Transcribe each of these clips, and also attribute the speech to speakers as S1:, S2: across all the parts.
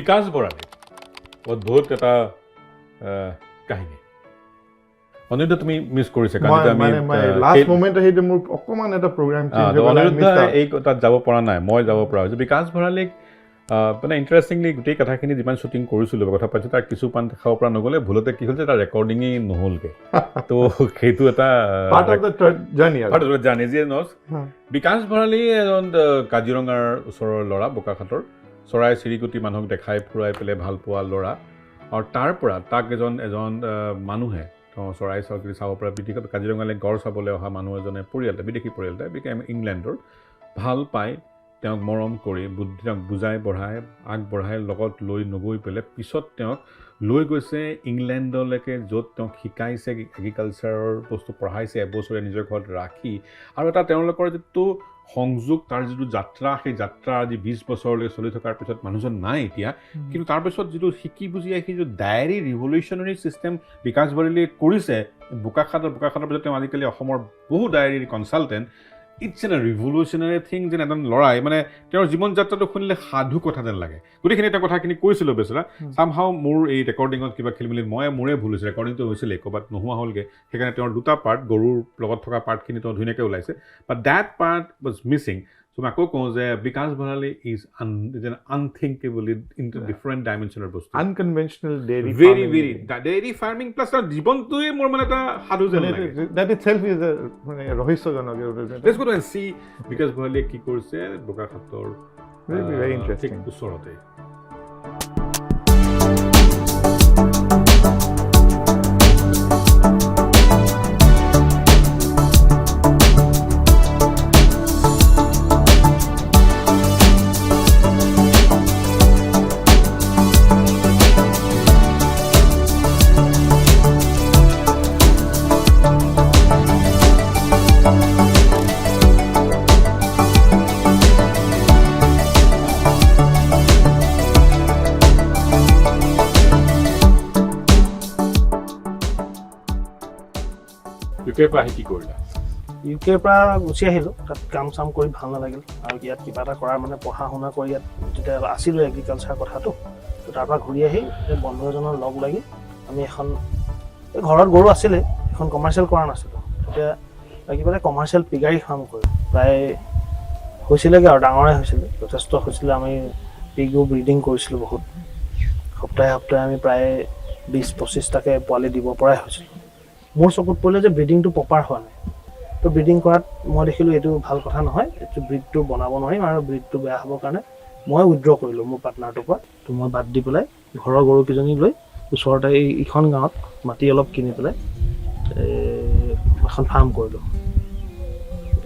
S1: বিকাশ বৰালী অদ্ভুত এটা কাহিনী অনিৰুদ্ধ তুমি মিছ কৰিছে কাৰণ আমি
S2: লাষ্ট মোমেন্ট আহিলে মোৰ অকমান এটা প্ৰগ্ৰাম চেঞ্জ হৈ গ'ল
S1: অনিৰুদ্ধ এই তাত যাব পৰা নাই মই যাব পৰা হৈছোঁ বিকাশ ভৰালীক মানে ইণ্টাৰেষ্টিংলি গোটেই কথাখিনি যিমান শ্বুটিং কৰিছিলোঁ কথা পাইছোঁ তাৰ কিছু পান দেখাব পৰা নগ'লে ভুলতে কি হ'ল যে তাৰ ৰেকৰ্ডিঙেই নহ'লগৈ তো সেইটো এটা জানি যিয়ে নচ বিকাশ ভৰালী এজন কাজিৰঙাৰ ওচৰৰ ল'ৰা বোকাখাটৰ চৰাই চিৰিকটি মানুহক দেখাই ফুৰাই পেলাই ভাল পোৱা ল'ৰা আৰু তাৰ পৰা তাক এজন মানুহে চৰাই চিৰিকটি চাব পৰা বিদেশত কাজিৰঙালৈ গড় চাবলৈ অহা মানুহ এজনে বিদেশী পৰিয়াল ইংলেণ্ডৰ ভাল পায় তেওঁক মৰম কৰি তেওঁক বুজাই আগবঢ়াই লগত লৈ নগৈ পেলাই পিছত তেওঁক লৈ গৈছে ইংলেণ্ডলৈকে য'ত তেওঁক শিকাইছে এগ্ৰিকালচাৰৰ বস্তু পঢ়াইছে এবছৰীয়া নিজৰ ঘৰত ৰাখি আৰু এটা তেওঁলোকৰ যিটো সংযোগ তাৰ যিটো যাত্ৰা সেই যাত্ৰা আজি 20 বছৰলৈ চলি থকাৰ পিছত মানুহজন নাই এতিয়া কিন্তু তাৰপিছত যিটো শিকি বুজি আহি যিটো ডায়েৰী ৰিভলিউচনাৰী ছিষ্টেম বিকাশ ভৰালীয়ে কৰিছে বোকাখাটৰ পিছত তেওঁ আজিকালি অসমৰ বহু ডায়েৰীৰ consultant it's an revolutionary thing যেন এজন ল'ৰাই মানে তেওঁৰ জীৱন যাত্ৰাটো শুনিলে সাধু কথা যেন লাগে গোটেইখিনি এটা কথাখিনি কৈছিলোঁ বেচৰা চামহাও মোৰ এই ৰেকৰ্ডিঙত কিবা খেলিমেলি মোৰে ভুল হৈছে ৰেকৰ্ডিংটো হৈছিলে ক'ৰবাত নোহোৱা হ'লগৈ সেইকাৰণে তেওঁৰ দুটা পাৰ্ট গৰুৰ লগত থকা পাৰ্টখিনি তেওঁ ধুনীয়াকৈ ওলাইছে but that part was missing so' মই আকৌ কওঁ যে Bikash Bharali is an unthinkably into different ডাইমেনশ্যনৰ বস্তু
S2: আনকনভেনশ্যনেল
S1: ডেইৰী ফাৰ্মিং প্লাছ তাৰ জীৱনটোৱে মোৰ মানে এটা সাধু যেন লাগে
S2: that itself is a মানে ৰহস্যজনক
S1: let's go and see বিকাশ ভৰালীয়ে কি কৰিছে বোকাখাটৰ
S2: very interesting
S1: ওচৰতে
S3: ইউকেৰ পৰা গুচি আহিলোঁ তাত কাম চাম কৰি ভাল নালাগিল আৰু ইয়াত কিবা এটা কৰাৰ মানে পঢ়া শুনা কৰি ইয়াত যেতিয়া আছিলোঁ এগ্ৰিকালচাৰ কথাটো তো তাৰপৰা ঘূৰি আহি বন্ধু এজনৰ লগ লাগি আমি এখন ঘৰত গৰু আছিলে এখন কমাৰ্চিয়েল কৰা নাছিলোঁ তেতিয়া কিবা এটা কমাৰ্চিয়েল পিগাৰী ফাৰ্ম কৰি প্ৰায় হৈছিলেগৈ আৰু ডাঙৰে হৈছিলে যথেষ্ট হৈছিলে আমি পিগো ব্ৰিডিং কৰিছিলোঁ বহুত সপ্তাহে আমি প্ৰায় 20-25টাকৈ পোৱালি দিব পৰাই হৈছিলোঁ মোৰ চকুত পৰিলে যে ব্ৰিডিংটো প্ৰপাৰ হোৱা নাই তো ব্ৰিডিং কৰাত মই দেখিলোঁ এইটো ভাল কথা নহয় এইটো ব্ৰিডটো বনাব নোৱাৰিম আৰু ব্ৰিডটো বেয়া হ'বৰ কাৰণে মই উইড্ৰ কৰিলোঁ মোৰ পাৰ্টনাৰটোৰ পৰা তো মই বাদ দি পেলাই ঘৰৰ গৰুকেইজনী লৈ ওচৰতে এইখন গাঁৱত মাটি অলপ কিনি পেলাই এখন ফাৰ্ম কৰিলোঁ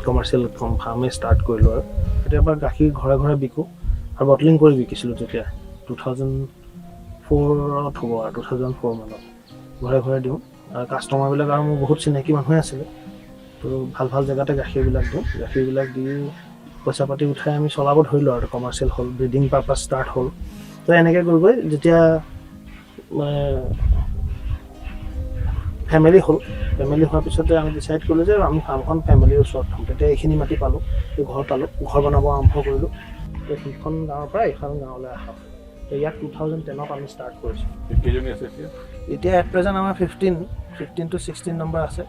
S3: কমাৰ্চিয়েল ফাৰ্মেই ষ্টাৰ্ট কৰিলোঁ আৰু তেতিয়াৰ পৰা গাখীৰ ঘৰে ঘৰে বিকোঁ আৰু বটলিং কৰি বিকিছিলোঁ তেতিয়া 2004ত হ'ব আৰু 2004 মানত ঘৰে ঘৰে দিওঁ আৰু কাষ্টমাৰবিলাক আৰু মোৰ বহুত চিনাকি মানুহে আছিলে তো ভাল জেগাতে গাখীৰবিলাক দি পইচা পাতি উঠাই আমি চলাব ধৰিলোঁ আৰু কমাৰ্চিয়েল হ'ল ব্ৰিডিং পাৰপাছ ষ্টাৰ্ট হ'ল তো এনেকৈ গৈ যেতিয়া ফেমিলি হোৱাৰ পিছতে আমি ডিচাইড কৰিলোঁ যে আমি ফাৰ্মখন ফেমিলিৰ ওচৰত থ'ম তেতিয়া এইখিনি মাটি পালোঁ ঘৰ বনাব আৰম্ভ কৰিলোঁ তো সেইখন গাঁৱৰ পৰা এইখন গাঁৱলৈ অহা তো ইয়াত 2010ত আমি ষ্টাৰ্ট কৰিছোঁ এতিয়া এট প্ৰেজেণ্ট আমাৰ 15 to 16 নম্বৰ আছে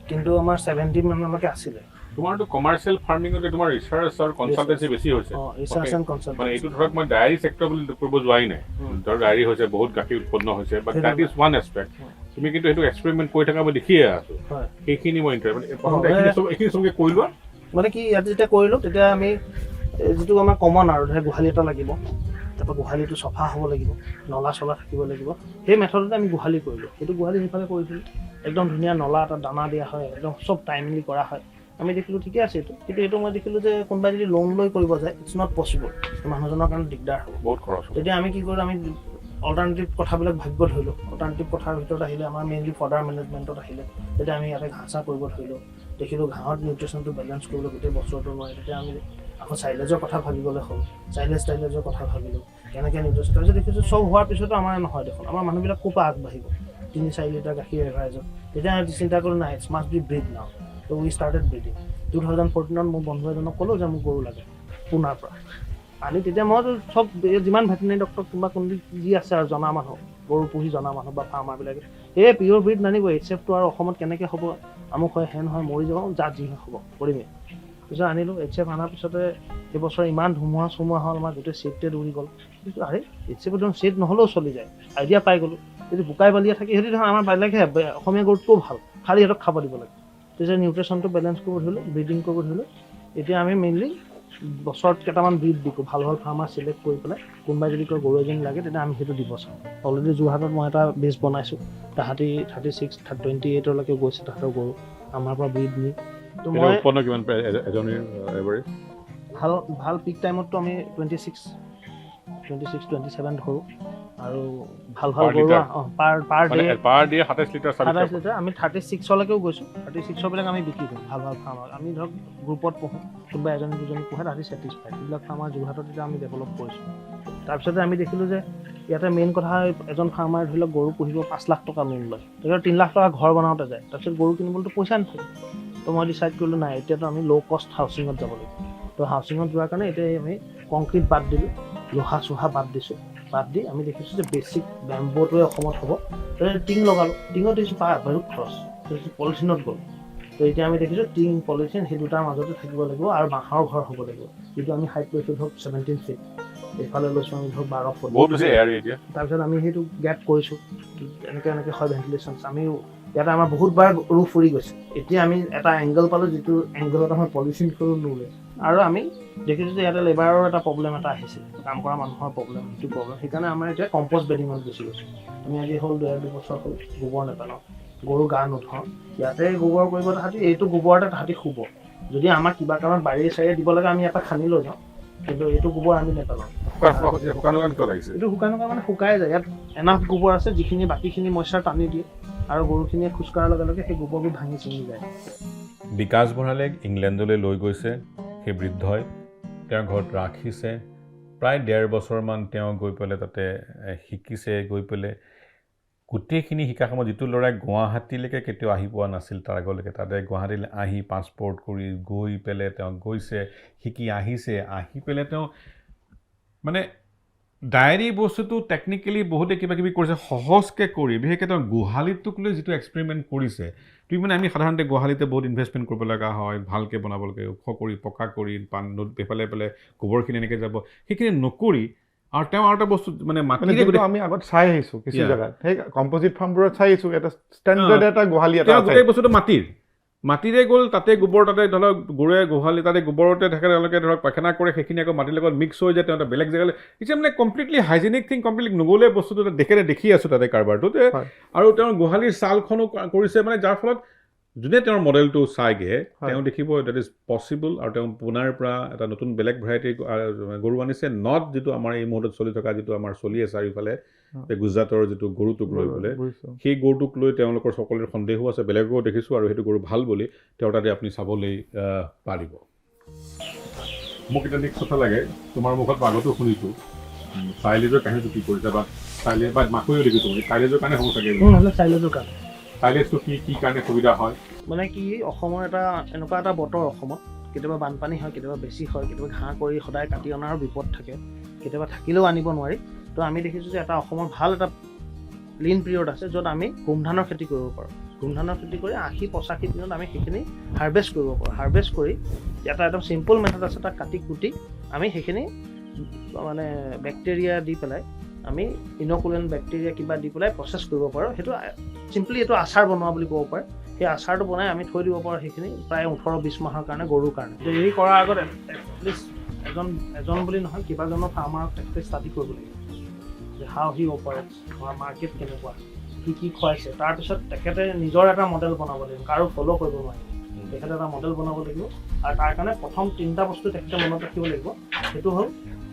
S3: কিন্তু আমাৰ 70 মানলৈকে আছিলে
S1: তোমাৰটো কমাৰ্চিয়েল ফাৰ্মিঙতে তোমাৰ ৰিচাৰ্চ আৰু কনসালটেন্সি বেছি হৈছে
S3: ৰিচাৰ্চ এণ্ড কনসালটেন্সি
S1: মানে এইটো ধৰক মই ডায়েৰী সেক্টৰ বুলি কৰিব যোৱাই নাই ধৰ ডায়েৰী হৈছে বহুত গাখীৰ উৎপন্ন হৈছে বাট দ্যাট ইজ ওৱান এছপেক্ট তুমি কিন্তু এইটো এক্সপেৰিমেণ্ট কৰি থকা মই দেখিয়ে আছোঁ সেইখিনি মই এইখিনি চবকে কৰি লোৱা
S3: মানে কি ইয়াত যেতিয়া কৰিলোঁ তেতিয়া আমি যিটো আমাৰ কমন আৰু ধৰ গোহালি এটা লাগিব তাৰপৰা গোহালিটো চফা হ'ব লাগিব নলা চলা থাকিব লাগিব সেই মেথডতে আমি গোহালি কৰিলোঁ সেইটো গোহালি সেইফালে কৰিছিলোঁ একদম ধুনীয়া নলা এটা দানা দিয়া হয় একদম চব টাইমলি কৰা হয় আমি দেখিলোঁ ঠিকে আছে এইটো কিন্তু এইটো মই দেখিলোঁ যে কোনোবাই যদি লোন লৈ কৰিব যায় ইটছ নট পচিবল মানুহজনৰ কাৰণে দিগদাৰ হ'ব
S1: বহুত খৰচ
S3: তেতিয়া আমি কি কৰিলোঁ আমি অল্টাৰনেটিভ কথাবিলাক ভাবিব ধৰিলোঁ অল্টাৰনেটিভ কথাৰ ভিতৰত আহিলে আমাৰ মেইনলি ফডাৰ মেনেজমেণ্টত আহিলে তেতিয়া আমি ইয়াতে ঘাঁহ চাহ কৰিব ধৰিলোঁ দেখিলোঁ ঘাঁহত নিউট্ৰিশ্যনটো বেলেঞ্চ কৰিবলৈ গোটেই বছৰটো নোৱাৰে তেতিয়া আমি আকৌ চাইলেজৰ কথা ভাবিবলৈ হ'ল চাইলেজৰ কথা ভাবিলোঁ কেনেকৈ নিউট্ৰিশ্যন তাৰপিছত দেখিছোঁ চব হোৱাৰ পিছতো আমাৰ নহয় দেখোন আমাৰ মানুহবিলাক ক'ৰ পৰা আগবাঢ়িব 3-4 লিটাৰ গাখীৰ এভাৰেজত তেতিয়া আমি চিন্তা কৰিলোঁ নাই ইটছ মাষ্ট বি ব্ৰিড নাও তো উই ষ্টাৰ্টেড ব্ৰিডিং 2014ত মোৰ বন্ধু এজনক ক'লোঁ যে মোক গৰু লাগে পুনাৰ পৰা আনি তেতিয়া মইতো চব যিমান ভেটেনেৰি ডক্টৰ কোনোবা কোনোবা যি আছে আৰু জনা মানুহ গৰু পুহি জনা মানুহ বা ফাৰ্মাৰবিলাকে এই পিয়ৰ ব্ৰিড নানিব HFটো আৰু অসমত কেনেকৈ হ'ব আমুক হয় হেন হয় মৰি যাব যা যি হ'ব কৰিমেই পিছত আনিলোঁ HF অনাৰ পিছতে এইবছৰ ইমান ধুমুহা চুমুহা হ'ল আমাৰ গোটেই ছেট উৰি গ'ল কিন্তু আৰে HF দেখোন ছেট নহ'লেও চলি যায় আইডিয়া পাই গ'লোঁ যদি বোকাই বালিয়া থাকে সেইটো দেখোন আমাৰ বেলেগহে অসমীয়া গৰুতকৈও ভাল খালি সিহঁতক খাব দিব লাগে তেতিয়া নিউট্ৰিশ্যনটো বেলেঞ্চ কৰিব ধৰিলোঁ ব্ৰিডিং কৰিব ধৰিলোঁ এতিয়া আমি মেইনলি বছৰত কেইটামান ব্ৰিড বিকোঁ ভাল ভাল ফাৰ্মাৰ চিলেক্ট কৰি পেলাই কোনোবাই যদি কয় গৰু এজনী লাগে তেতিয়া আমি সেইটো দিব চাওঁ অলৰেডি যোৰহাটত মই এটা বেচ বনাইছোঁ তাহাঁতি 36 28লৈকে গৈছে তাহাঁতৰ গৰু আমাৰ পৰা ব্ৰিড নি তো মই
S1: উৎপন্ন কিমান এজনীৰ এভাৰেজ
S3: ভাল পিক টাইমততো আমি 26 27 ধৰোঁ আৰু ভাল ভাল গৰু
S1: পাৰ ডে 27 লিটাৰ
S3: 27 লিটাৰ আমি 36লৈকেও গৈছোঁ 36বিলাক আমি বিক্ৰী কৰিম ভাল ভাল ফাৰ্মাৰ আমি ধৰক গ্ৰুপত পঢ়োঁ কোনোবা এজনী দুজনী পোহে তাহাঁতি ছেটিছফাইড এইবিলাক ফাৰ্মাৰ যোৰহাটত এতিয়া আমি ডেভেলপ কৰিছোঁ তাৰপিছতে আমি দেখিলোঁ যে ইয়াতে মেইন কথা এজন ফাৰ্মাৰ ধৰি লওক গৰু পুহিব 5 লাখ টকা লোন লয় তেতিয়া 3 লাখ টকা ঘৰ বনাওঁতে যায় তাৰপিছত গৰু কিনিবলৈতো পইচা নাথাকে তো মই ডিচাইড কৰিলোঁ নাই এতিয়াতো আমি ল' কষ্ট হাউচিঙত যাব লাগিব তো হাউচিঙত যোৱাৰ কাৰণে এতিয়া আমি কংক্ৰিট বাদ দিলোঁ লোহা চোহা বাদ দিছোঁ বাদ দি আমি দেখিছোঁ যে বেছিক বেম্ব'টোৱে অসমত হ'ব টিং লগালোঁ টিঙত দেখিছোঁ বহুত খৰচ পলিথিনত গ'ল তো এতিয়া আমি দেখিছোঁ টিং পলিথিন সেই দুটাৰ মাজতে থাকিব লাগিব আৰু বাঁহৰ ঘৰ হ'ব লাগিব যিটো আমি হাইট লৈছোঁ ধৰক 17 ফিট এইফালে লৈছোঁ আমি ধৰক 12 ফুট তাৰপিছত আমি সেইটো গেপ কৰিছোঁ এনেকৈ হয় ভেণ্টিলেশ্যন আমি ইয়াতে আমাৰ বহুতবাৰ ৰুফ উৰি গৈছে এতিয়া আমি এটা এংগল পালোঁ যিটো এংগলত আমাৰ পলিথিন কৰোঁ নোৰে আৰু আমি দেখিছোঁ যে ইয়াতে লেবাৰৰ এটা প্ৰব্লেম এটা আহিছে কাম কৰা মানুহৰ প্ৰব্লেম সেইটো প্ৰব্লেম সেইকাৰণে আমাৰ এতিয়া কম্প'ষ্ট বেডিঙত গুচি গৈছে আমি আজি হ'ল 2 বছৰ হ'ল গোবৰ নেপেলাওঁ গৰু গা নুধুৱাওঁ ইয়াতে গোবৰ কৰিব তাহাঁতি এইটো গোবৰতে তাহাঁতি শুব যদি আমাক কিবা কাৰণত বাৰীয়ে চাৰিয়ে দিব লাগে আমি এটা খান্দি লৈ যাওঁ কিন্তু এইটো গোবৰ আমি নেপেলাওঁ এইটো শুকান মানে শুকাই যায় ইয়াত এনাফ গোবৰ আছে যিখিনি বাকীখিনি মইশ্চাৰ টানি দিয়ে আৰু গৰুখিনিয়ে খোজ কঢ়াৰ লগে লগে সেই গোবৰবোৰ ভাঙি চিঙি যায়
S1: বিকাশ ভঁৰালীক ইংলেণ্ডলৈ লৈ গৈছে সেই বৃদ্ধই তেওঁৰ ঘৰত ৰাখিছে প্ৰায় 1.5 বছৰমান তেওঁ গৈ পেলাই তাতে শিকিছে গৈ পেলাই গোটেইখিনি শিকাৰ সময়ত যিটো ল'ৰাই গুৱাহাটীলৈকে কেতিয়াও আহি পোৱা নাছিল তাৰ আগলৈকে তাতে গুৱাহাটীলৈ আহি পাছপৰ্ট কৰি গৈ পেলাই তেওঁ গৈছে শিকি আহিছে আহি পেলাই তেওঁ মানে ডায়েৰী বস্তুটো টেকনিকেলি বহুতে কিবা কিবি কৰিছে সহজকৈ কৰি বিশেষকৈ তেওঁ গোহালিটোক লৈ যিটো এক্সপেৰিমেণ্ট কৰিছে তুমি মানে আমি সাধাৰণতে গোহালিতে বহুত ইনভেষ্টমেণ্ট কৰিব লগা হয় ভালকৈ বনাব লাগে ওখ কৰি পকা কৰি পান পেপালে পেলাই গোবৰখিনি এনেকৈ যাব সেইখিনি নকৰি আৰু তেওঁ আৰু এটা বস্তু মানে মাটিৰে
S2: আমি আগত চাই আহিছোঁ কিছু জেগাত সেই কম্প'জিট ফাৰ্মবোৰত চাই আহিছোঁ এটা ষ্টেণ্ডাৰ্ড এটা গোহালি এটা আছে
S1: গোটেই বস্তুটো মাটিৰে গ'ল তাতে গোবৰ তাতে ধৰক গৰুৱে গোহালি তাতে গোবৰতে থাকে তেওঁলোকে ধৰক পায়খানা কৰে সেইখিনি আকৌ মাটিৰ লগত মিক্স হৈ যায় তেওঁ বেলেগ জেগালৈ এতিয়া মানে কমপ্লিটলি হাইজেনিক থিং কমপ্লিট নগ'লে বস্তুটো দেখি আছোঁ তাতে কাৰবাৰটোতে আৰু তেওঁৰ গোহালিৰ ছালখনো কৰিছে মানে যাৰ ফলত যোনে তেওঁৰ মডেলটো চাইগে তেওঁ দেখিব ডেট ইজ পচিবল আৰু তেওঁ পুনাৰ পৰা এটা নতুন বেলেগ ভেৰাইটিৰ গৰু আনিছে নট যিটো আমাৰ এই মুহূৰ্তত চলি থকা যিটো আমাৰ চলি আছে চাৰিওফালে গুজৰাটৰ যিটো গৰুটোক লৈ পেলাই সেই গৰুটোক লৈ তেওঁলোকৰ সকলোৰে সন্দেহো আছে বেলেগেও দেখিছোঁ আৰু সেইটো গৰু ভাল বুলি তেওঁৰ তাতে আপুনি চাবলৈ পাৰিব মোক এটা নেক্সট কথা লাগে তোমাৰ মুখত আগতো শুনিছোঁ চাইলেজৰ কাহিনীটো কি কৰিছে বা চাইলেজ বা মাকৈও দেখিছোঁ চাইলেজৰ কাৰণে হ'ব চাগে
S3: চাইলেজৰ কাৰণে
S1: চাইলেজটো কি কাৰণে সুবিধা হয়
S3: মানে কি অসমৰ এনেকুৱা এটা বতৰ অসমত কেতিয়াবা বানপানী হয় কেতিয়াবা বেছি হয় কেতিয়াবা ঘাঁহ কৰি সদায় কাটি অনাৰ বিপদ থাকে কেতিয়াবা থাকিলেও আনিব নোৱাৰি তো আমি দেখিছোঁ যে এটা অসমৰ ভাল এটা লিন পিৰিয়ড আছে য'ত আমি গোমধানৰ খেতি কৰিব পাৰোঁ গোমধানৰ খেতি কৰি 80-85 দিনত আমি সেইখিনি হাৰ্ভেষ্ট কৰিব পাৰোঁ হাৰ্ভেষ্ট কৰি এটা একদম চিম্পল মেথড আছে তাক কাটি কুটি আমি সেইখিনি মানে বেক্টেৰিয়া দি পেলাই আমি ইনকুলেণ্ট বেক্টেৰিয়া কিবা দি পেলাই প্ৰচেছ কৰিব পাৰোঁ সেইটো চিম্পলি এইটো আচাৰ বনোৱা বুলি ক'ব পাৰে সেই আচাৰটো বনাই আমি থৈ দিব পাৰোঁ সেইখিনি প্ৰায় 18-20 মাহৰ কাৰণে গৰুৰ কাৰণে হেৰি কৰাৰ আগত এটলিষ্ট এজন বুলি নহয় কেইবাজনৰ ফাৰ্মাৰক ষ্টাডি কৰিব লাগিব যে হাউ হি অপাৰেটছ আমাৰ মাৰ্কেট কেনেকুৱা কি খুৱাইছে তাৰপিছত তেখেতে নিজৰ এটা মডেল বনাব লাগিব কাৰো ফ'ল' কৰিব নোৱাৰিব তেখেতে এটা মডেল বনাব লাগিব আৰু তাৰ কাৰণে প্ৰথম 3টা বস্তু তেখেতে মনত ৰাখিব লাগিব সেইটো হ'ল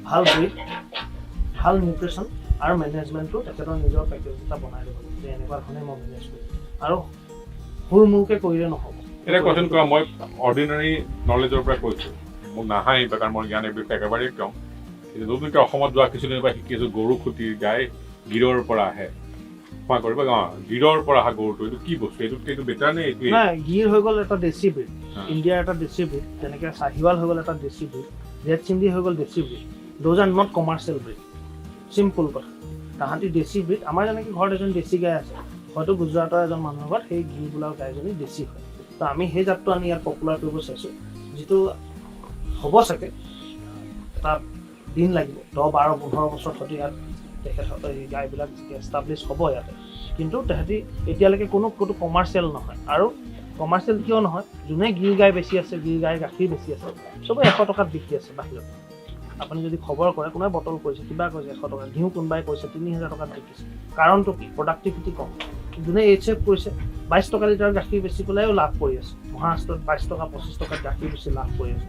S3: ভাল ব্ৰিড ভাল নিউট্ৰিশ্যন আৰু মেনেজমেণ্টটো তেখেতৰ নিজৰ পেকেজ এটা বনাই দিব যে এনেকুৱা ধৰণে মই মেনেজ কৰিম আৰু হুৰমুৰকৈ কৰিলে নহ'ব
S1: এতিয়া কোৱেশ্যন কৰা মই অৰ্ডিনাৰী নলেজৰ পৰা কৈছোঁ মোক নাহাই কাৰণ মই জ্ঞান এই বিষয়ে একেবাৰেই কওঁ নতুনকৈ অসমত যোৱা কিছুদিন পৰা শিকিছোঁ গৰু খুটি গাই গিৰৰ পৰা আহে কৰিব গিৰৰ পৰা অহা গৰুটো এইটো কি বস্তু এইটো বেটাৰ নে এইটোৱে
S3: নাই গিৰ হৈ গ'ল এটা দেশী ব্ৰিড ইণ্ডিয়াৰ এটা দেশী ব্ৰিড যেনেকৈ চাহিৱাল হৈ গ'ল এটা দেশী ব্ৰিড ৰেড চিণ্ডি হৈ গ'ল দেশী breed those are not commercial breed simple কথা তাহাঁতি দেশী ব্ৰিড আমাৰ যেনেকৈ ঘৰত এজন দেশী গাই আছে হয়তো গুজৰাটৰ এজন মানুহৰ ঘৰত সেই ঘি বোলা গাইজনী দেশী হয় তো আমি সেই জাতটো আনি ইয়াত পপুলাৰ কৰিব চাইছোঁ যিটো হ'ব চাগে এটা দিন লাগিব 10-12-15 বছৰ হয়তো ইয়াত তেখেতসকলে এই গাইবিলাক এষ্টাব্লিছ হ'ব ইয়াতে কিন্তু তাহাঁতি এতিয়ালৈকে কোনো কমাৰ্চিয়েল নহয় আৰু কমাৰ্চিয়েল কিয় নহয় যোনে গিৰ গাই বেছি আছে গিৰ গাই গাখীৰ বেছি আছে চবেই 100 টকাত বিকি আছে বাহিৰত আপুনি যদি খবৰ কৰে কোনোবাই বটল কৰিছে কিবা কৈছে 100 টকা ঘিউ কোনোবাই কৈছে 3000 টকাত বিকিছে কাৰণটো কি প্ৰডাক্টিভিটি কম যোনে এইচএফ কৰিছে 22 টকা লিটাৰ গাখীৰ বেছি পেলাইও লাভ কৰি আছে মহাৰাষ্ট্ৰত 22 টকা 25 টকাত গাখীৰ বেছি লাভ কৰি আছে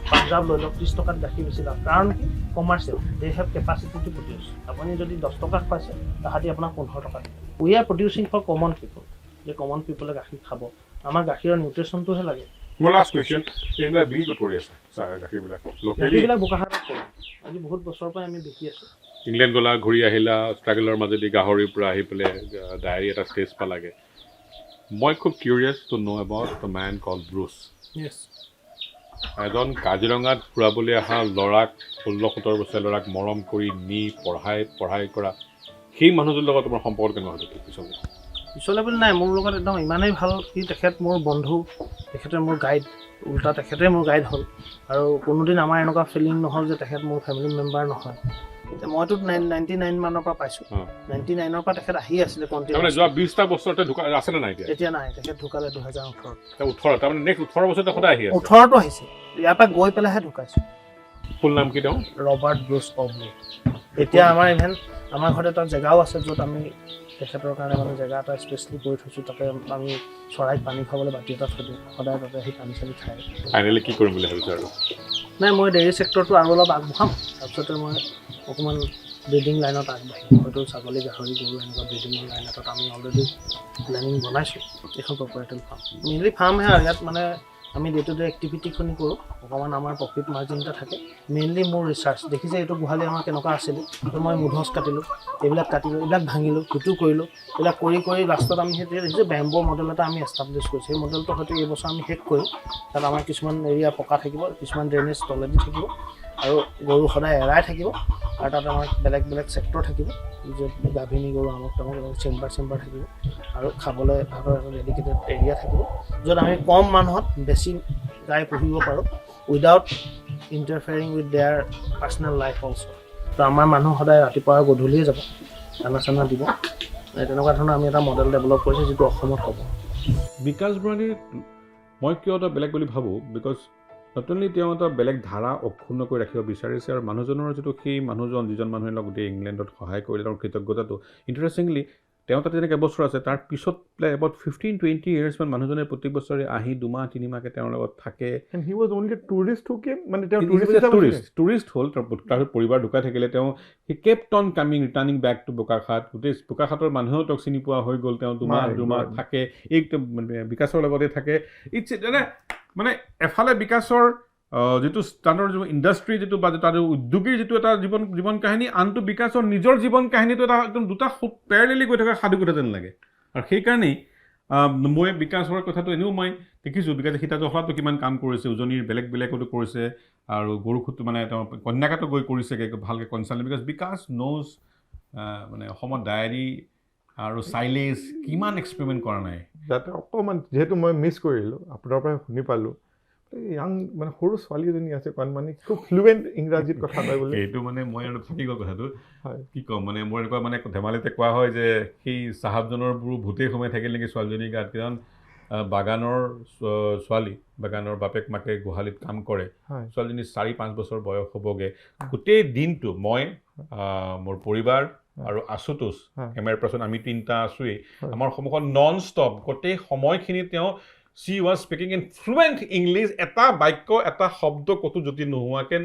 S3: পাঞ্জাব লৈ লওক 30 টকাত গাখীৰ বেছি লাভ কাৰণ কি commercial they have capacity to produce আপুনি যদি 10 টকাত পাইছে তাহাঁতি আপোনাক 15 টকাত we are producing for common people যে কমন পিপলে গাখীৰ খাব আমাৰ গাখীৰৰ নিউট্ৰিশ্যনটোহে লাগে
S1: মোৰ লাষ্ট কুৱেশ্যন এইবিলাক বিক্ৰী ক'ত কৰি আছে গাখীৰবিলাক
S3: গাখীৰবিলাক বোকাখাটত কৰোঁ আজি বহুত বছৰৰ পৰা আমি বিকি আছোঁ
S1: ইংলেণ্ড গ'লা ঘূৰি আহিলা ষ্ট্ৰাগলৰ মাজেদি গাহৰিৰ পৰা আহি পেলাই ডায়েৰী এটা ষ্টেজ পালাগে মই খুব curious to know' about the man call Bruce
S3: yes
S1: এজন কাজিৰঙাত ফুৰাবলৈ অহা ল'ৰাক 16-17 বছৰীয়া ল'ৰাক মৰম কৰি নি পঢ়াই কৰা সেই মানুহটোৰ লগত তোমাৰ সম্পৰ্ক কেনেকুৱা হৈছে
S3: পিছলৈ বুলি নাই মোৰ লগত একদম ইমানেই ভাল কি তেখেত মোৰ বন্ধু তেখেতে মোৰ গাইড উল্টা তেখেতে মোৰ গাইড হ'ল আৰু কোনোদিন আমাৰ এনেকুৱা ফিলিং নহ'ল যে তেখেত মোৰ ফেমিলি মেম্বাৰ নহয় এতিয়া মইতো 99 মানৰ পৰা পাইছোঁ 99ৰ পৰা তেখেত আহি আছিলে
S1: তাৰমানে যোৱা 20টা বছৰতে আছেনে নাই
S3: এতিয়া নাই তেখেত ঢুকালে 2018
S1: তাৰমানে নেক্সট 18 বছৰতে সদায় আহি আছে
S3: 18টো আহিছে ইয়াৰ পৰা গৈ পেলাইহে ঢুকাইছোঁ
S1: ফুল নাম কি তেওঁ
S3: ৰবাৰ্ট ব্ৰুচ অব্লু এতিয়া আমাৰ ইভেন আমাৰ ঘৰত এটা জেগাও আছে য'ত আমি তেখেতৰ কাৰণে মানে জেগা এটা স্পেচিয়েলি কৰি থৈছোঁ তাতে আমি চৰাইক পানী খাবলৈ বাতি এটা থৈ দিওঁ সদায় তাতে সেই পানী চানী খায়
S1: ফাইনেলি কি কৰিম বুলি ভাবিছোঁ আৰু
S3: নাই মই ডেইৰী ছেক্টৰটো আৰু অলপ আগবঢ়াম তাৰপিছতে মই অকণমান ব্ৰিডিং লাইনত আগবাঢ়িম হয়তো ছাগলী গাহৰি গৰু এনেকুৱা ব্ৰিডিং লাইন এটাত আমি অলৰেডি প্লেনিং বনাইছোঁ এখন প্ৰপাৰেটিভ ফাৰ্ম মেইনলি ফাৰ্মহে আৰু ইয়াত মানে আমি ডে টু ডে এক্টিভিটিখিনি কৰোঁ অকণমান আমাৰ প্ৰফিট মাৰ্জিন এটা থাকে মেইনলি মোৰ ৰিচাৰ্চ দেখিছে এইটো গোহালি আমাৰ কেনেকুৱা আছিলে মই মুধচ কাটিলোঁ এইবিলাক ভাঙিলোঁ সিটো কৰিলোঁ এইবিলাক কৰি লাষ্টত আমি সেইটোৱে দেখিছোঁ বেম্বো মডেল এটা আমি এষ্টাব্লিছ কৰিছোঁ সেই মডেলটো হয়তো এইবছৰ আমি শেষ কৰিম তাত আমাৰ কিছুমান এৰিয়া পকা থাকিব কিছুমান ড্ৰেইনেজ তলেদি থাকিব আৰু গৰু সদায় এৰাই থাকিব আৰু তাত আমাৰ বেলেগ ছেক্টৰ থাকিব য'ত গাভিনী গৰু আমক তামক চেম্বাৰ থাকিব আৰু খাবলৈ তাহাঁতৰ এটা ডেডিকেটেড এৰিয়া থাকিব য'ত আমি কম মানুহত বেছি গাই পুহিব পাৰোঁ without interfering with their personal life also' তো আমাৰ মানুহ সদায় ৰাতিপুৱা আৰু গধূলিয়ে যাব দানা চানা দিব তেনেকুৱা ধৰণৰ আমি এটা মডেল ডেভেলপ কৰিছোঁ যিটো অসমত হ'ব
S1: বিকাশ ভৰালীৰ মই কিয় এটা বেলেগ বুলি ভাবোঁ বিকজ নট অনলি তেওঁ এটা বেলেগ ধাৰা অক্ষুণ্ণ কৰি ৰাখিব বিচাৰিছে আৰু মানুহজনৰ যিটো সেই মানুহজন যিজন মানুহে গোটেই ইংলেণ্ডত সহায় কৰিলে তেওঁৰ কৃতজ্ঞতাটো ইণ্টাৰেষ্টিংলি তেওঁ তাতে যেনেকৈ এবছৰ আছে তাৰ পিছত এবাউট 15-20 ইয়াৰ্ছমান মানুহজনে প্ৰত্যেক বছৰে আহি 2-3 মাহকৈ তেওঁৰ লগত থাকে
S2: he was only tourist who came মানে তেওঁ
S1: টুৰিষ্ট হ'ল তাৰ পৰিবাৰ ঢুকাই থাকিলে তেওঁ he kept on coming returning back to Bokakhat গোটেই বোকাখাটৰ মানুহেও তেওঁক চিনি পোৱা হৈ গ'ল তেওঁ 2 মাহ থাকে এই বিকাশৰ লগতে থাকে ইটছ মানে এফালে বিকাশৰ যিটো ষ্টাণ্ডৰ যিটো ইণ্ডাষ্ট্ৰী যিটো বা তাৰ উদ্যোগীৰ যিটো এটা জীৱন কাহিনী আনটো বিকাশৰ নিজৰ জীৱন কাহিনীটো এটা একদম দুটা পেৰেলেলি গৈ থকা সাধুকথা যেন লাগে আৰু সেইকাৰণেই মই বিকাশৰ কথাটো এনেও মই দেখিছোঁ বিকাশে সীতাজহৰাতো কিমান কাম কৰিছে উজনিৰ বেলেগতো কৰিছে আৰু গৰুখুটো মানে তেওঁ কন্যাকাতো গৈ কৰিছেগৈ ভালকৈ কনচাল্ট বিকাশ ন'জ মানে অসমত ডায়েৰী আৰু চাইলেজ কিমান এক্সপেৰিমেণ্ট কৰা নাই
S2: যাতে অকণমান যিহেতু মই মিছ কৰিলোঁ আপোনাৰ পৰা শুনি পালোঁ ইয়াং মানে সৰু ছোৱালী এজনী আছে মানে খুব ফ্লুৱেণ্ট ইংৰাজীত কথা কয় বুলি
S1: এইটো মানে মই আৰু থাকি গ'ল কথাটো কি ক'ম মানে মোৰ এনেকুৱা মানে ধেমালিতে কোৱা হয় যে সেই চাহাবজনৰবোৰো ভূতেই সোমাই থাকিল নেকি ছোৱালীজনীৰ গাত কাৰণ বাগানৰ ছোৱালী বাগানৰ বাপেক মাকে গোহালিত কাম কৰে ছোৱালীজনী 4-5 বছৰ বয়স হ'বগৈ গোটেই দিনটো মই মোৰ পৰিবাৰ আৰু আশুতোষ কেমেৰাৰ পাছত আমি 3টা আছোঁৱেই আমাৰ সন্মুখত নন ষ্টপ গোটেই সময়খিনি তেওঁ she was speaking in fluent English এটা বাক্য এটা শব্দ কতো যদি নোহোৱাকৈ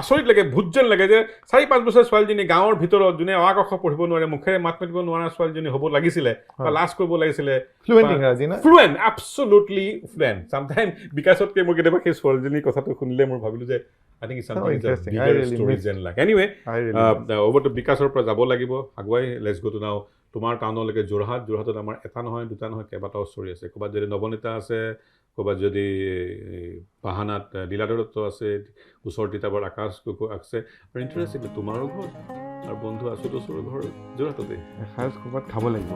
S1: আচৰিত লাগে ভূত যেন লাগে যে 4-5 বছৰ ছোৱালীজনী গাঁৱৰ ভিতৰত যোনে অ ক খ পঢ়িব নোৱাৰে মুখেৰে মাত মাতিব নোৱাৰা ছোৱালীজনী হ'ব লাগিছিলে বা লাজ কৰিব লাগিছিলে
S2: ফ্লুৱেণ্ট ইংৰাজী না
S1: ফ্লুৱেণ্ট এবছলুটলি ফ্লুৱেণ্ট চামটাইম বিকাশতকৈ মই কেতিয়াবা সেই ছোৱালীজনীৰ কথাটো শুনিলে মই ভাবিলোঁ যে I think it's something that's a bigger story than like anyway over to বিকাশৰ পৰা যাব লাগিব আগুৱাই let's go to now তোমাৰ টাউনলৈকে যোৰহাটত আমাৰ এটা নহয় দুটা নহয় কেইবাটাও ষ্টৰী আছে ক'ৰবাত যদি নৱনীতা আছে ক'ৰবাত যদি পাহানাত লীলাধৰ দত্ত আছে, ওচৰত তিতাবৰ আকাশ আছে, আৰু ইণ্টাৰেষ্টিং তোমাৰো ঘৰ আৰু বন্ধু আছোত ওচৰৰ ঘৰ যোৰহাটতে
S2: এসাঁজ ক'ৰবাত খাব লাগিব।